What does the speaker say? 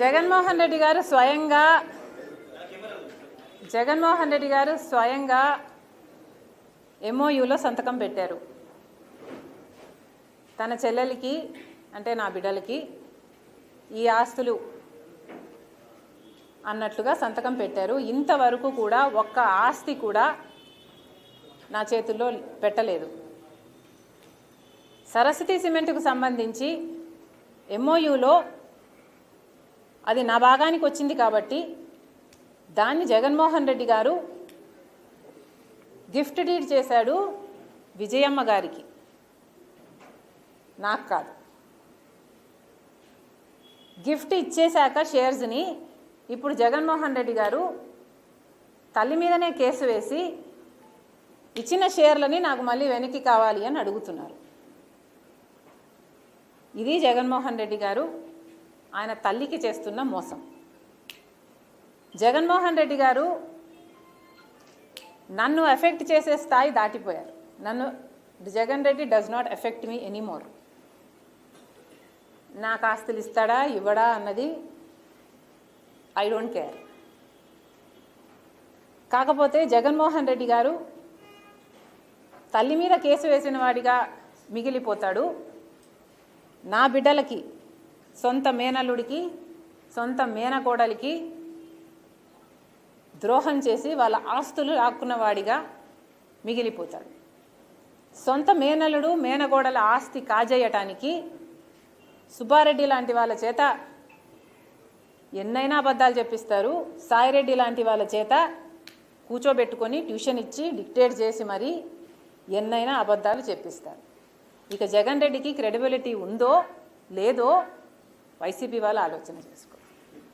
జగన్మోహన్ రెడ్డి గారు స్వయంగా MOUలో సంతకం పెట్టారు. తన చెల్లెలికి అంటే నా బిడ్డలకి ఈ ఆస్తులు అన్నట్లుగా సంతకం పెట్టారు. ఇంతవరకు కూడా ఒక్క ఆస్తి కూడా నా చేతుల్లో పెట్టలేదు. సరస్వతి సిమెంట్కు సంబంధించి MOUలో అది నా భాగానికి వచ్చింది కాబట్టి దాన్ని జగన్మోహన్ రెడ్డి గారు గిఫ్ట్ డీడ్ చేశాడు విజయమ్మ గారికి, నాకు కాదు. గిఫ్ట్ ఇచ్చేశాక షేర్స్ని ఇప్పుడు జగన్మోహన్ రెడ్డి గారు తల్లి మీదనే కేసు వేసి ఇచ్చిన షేర్లని నాకు మళ్ళీ వెనక్కి కావాలి అని అడుగుతున్నారు. ఇది జగన్మోహన్ రెడ్డి గారు ఆయన తల్లికి చేస్తున్న మోసం. జగన్మోహన్ రెడ్డి గారు నన్ను ఎఫెక్ట్ చేసే స్థాయి దాటిపోయారు. Jagan Reddy does not effect me anymore. నాకు ఆస్తులు ఇస్తాడా ఇవ్వడా అన్నది ఐ డోంట్ కేర్. కాకపోతే జగన్మోహన్ రెడ్డి గారు తల్లి మీద కేసు వేసిన వాడిగా మిగిలిపోతాడు. నా బిడ్డలకి, సొంత మేనల్లుడికి, సొంత మేనకోడలికి ద్రోహం చేసి వాళ్ళ ఆస్తులు లాక్కున్న వాడిగా మిగిలిపోతాడు. సొంత మేనల్లుడు మేనకోడల ఆస్తి కాజేయటానికి సుబ్బారెడ్డి లాంటి వాళ్ళ చేత ఎన్నైనా అబద్ధాలు చెప్పిస్తారు. సాయిరెడ్డి లాంటి వాళ్ళ చేత కూర్చోబెట్టుకొని ట్యూషన్ ఇచ్చి డిక్టేట్ చేసి మరీ ఎన్నైనా అబద్ధాలు చెప్పిస్తారు. ఇక జగన్ రెడ్డికి క్రెడిబిలిటీ ఉందో లేదో వైసీపీ వాళ్ళు ఆలోచన చేసుకో.